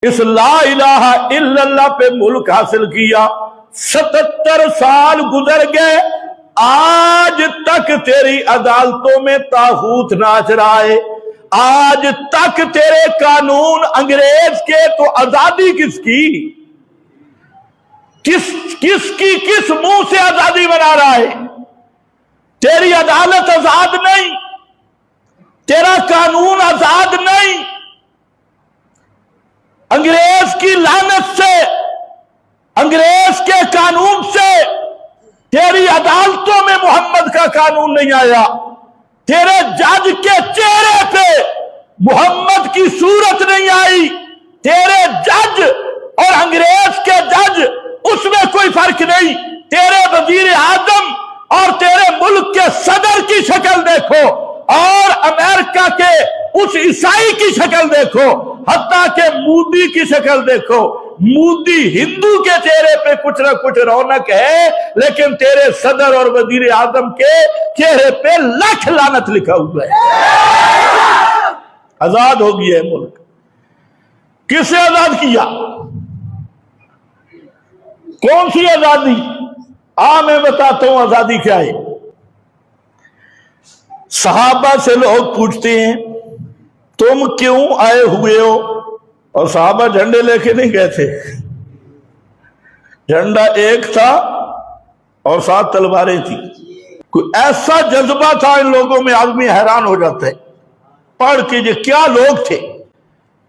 इस ला इलाहा इल्लल्लाह पे मुल्क हासिल किया। 77 साल गुजर गए, आज तक तेरी अदालतों में तागूत नाच रहा है। आज तक तेरे कानून अंग्रेज के, तो आजादी किसकी? किसकी किस मुंह से आजादी बना रहा है? तेरी अदालत आजाद नहीं, तेरा कानून आजाद नहीं। अंग्रेज की लानत से, अंग्रेज के कानून से तेरी अदालतों में मोहम्मद का कानून नहीं आया। तेरे जज के चेहरे पे मोहम्मद की सूरत नहीं आई। तेरे जज और अंग्रेज के जज, उसमें कोई फर्क नहीं। तेरे वजीर आजम और तेरे मुल्क के सदर की शक्ल देखो और अमेरिका के उस ईसाई की शक्ल देखो, हत्ता के मोदी की शक्ल देखो। मोदी हिंदू के चेहरे पे कुछ ना कुछ रौनक है, लेकिन तेरे सदर और वजीर आजम के चेहरे पे लाख लानत लिखा हुआ है। आजाद हो गया है मुल्क। किसे आजाद किया? कौन सी आजादी? मैं बताता हूं आजादी क्या है। सहाबा से लोग पूछते हैं तुम क्यों आए हुए हो, और सहाबा झंडे लेके नहीं गए थे। झंडा एक था और 7 तलवारें थी। कोई ऐसा जज्बा था इन लोगों में, आदमी हैरान हो जाता है पढ़ के ये क्या लोग थे।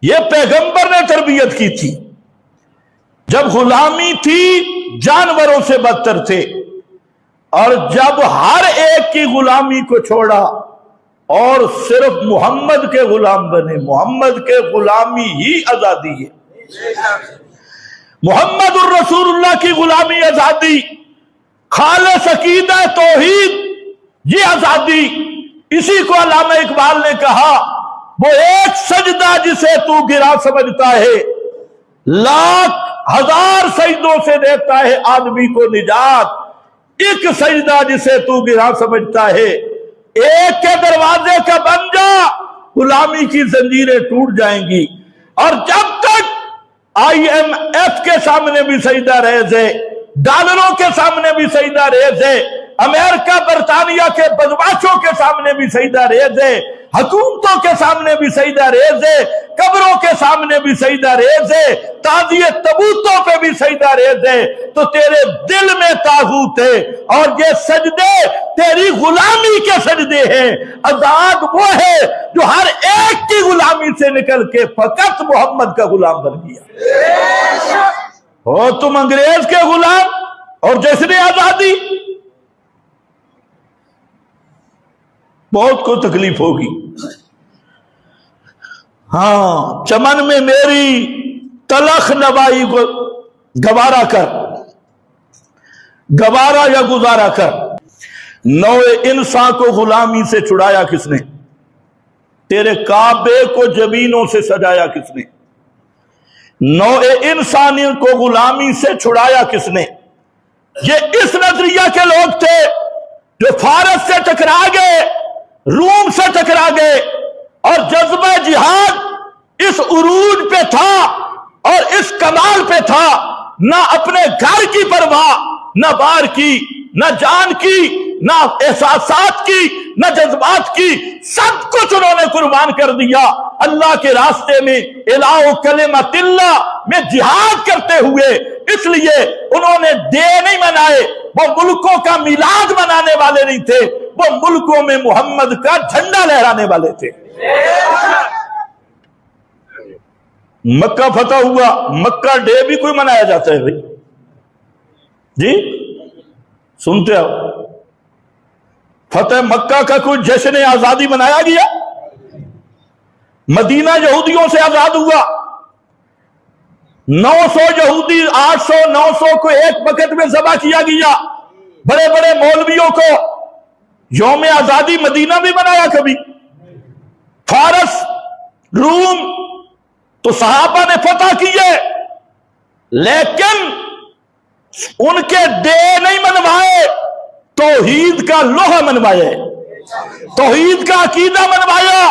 ये पैगंबर ने तरबियत की थी। जब गुलामी थी जानवरों से बदतर थे, और जब हर एक की गुलामी को छोड़ा और सिर्फ मोहम्मद के गुलाम बने, मोहम्मद के गुलामी ही आजादी है। मोहम्मद रसूलुल्लाह की गुलामी आजादी, खालिस अकीदा तौहीद ये आजादी। इसी को अल्लामा इकबाल ने कहा, वो एक सजदा जिसे तू गिरा समझता है, लाख हजार सजदों से देता है आदमी को निजात। एक सजदा जिसे तू गिरा समझता है, एक के दरवाजे का बन जा, गुलामी की जंजीरें टूट जाएंगी। और जब तक IMF के सामने भी सजदा रेज़ है, डॉलरों के सामने भी सजदा रेज़ है, अमेरिका बरतानिया के बदमाशों के सामने भी सजदा रेज़ है, हुकूमतों के सामने भी सजदा रेज़ है, कब्रों के सामने भी सजदा रेज़ है, ताज़िए तबूतों पे भी सजदा रेज़ है, तो तेरे दिल में तागूत है। और ये सजदे तेरी गुलामी के सजदे हैं। आजाद वो है जो हर एक की गुलामी से निकल के फकत मोहम्मद का गुलाम बन गया। हो तुम अंग्रेज के गुलाम, और जिसने आजादी, बहुत को तकलीफ होगी। हाँ, चमन में मेरी तलख नवाई को गवारा कर, गवारा या गुजारा कर। नौए इंसान को गुलामी से छुड़ाया किसने? तेरे काबे को जमीनों से सजाया किसने? नौए इंसानी को गुलामी से छुड़ाया किसने? ये इस नजरिया के लोग थे जो फारस से टकरा गए, रूम से टकरा गए, और जज्बा जिहाद इस उरूज पे था और इस कमाल पे था। ना अपने घर की परवाह, ना बाहर की, ना जान की, ना एहसासात की, ना जज्बात की, सब कुछ उन्होंने कुर्बान कर दिया अल्लाह के रास्ते में, इलाओ कलिमतिल्लाह में जिहाद करते हुए। इसलिए उन्होंने डे नहीं मनाए, वो मुल्कों का मिलाद मनाने वाले नहीं थे, वो मुल्कों में मोहम्मद का झंडा लहराने वाले थे। मक्का फतह हुआ, मक्का डे भी कोई मनाया जाता है भाई जी? सुनते हो? फतेह मक्का का कोई जश्न आजादी मनाया गया? मदीना यहूदियों से आजाद हुआ। 900 यहूदी, 800 900 को एक वक्त में जबा किया गया। बड़े बड़े मौलवियों को यौम आजादी मदीना में मनाया कभी? फारस, रूम तो सहाबा ने फतह किए, लेकिन उनके डे नहीं मनवाए, तौहीद का लोहा मनवाया, तौहीद का अकीदा मनवाया।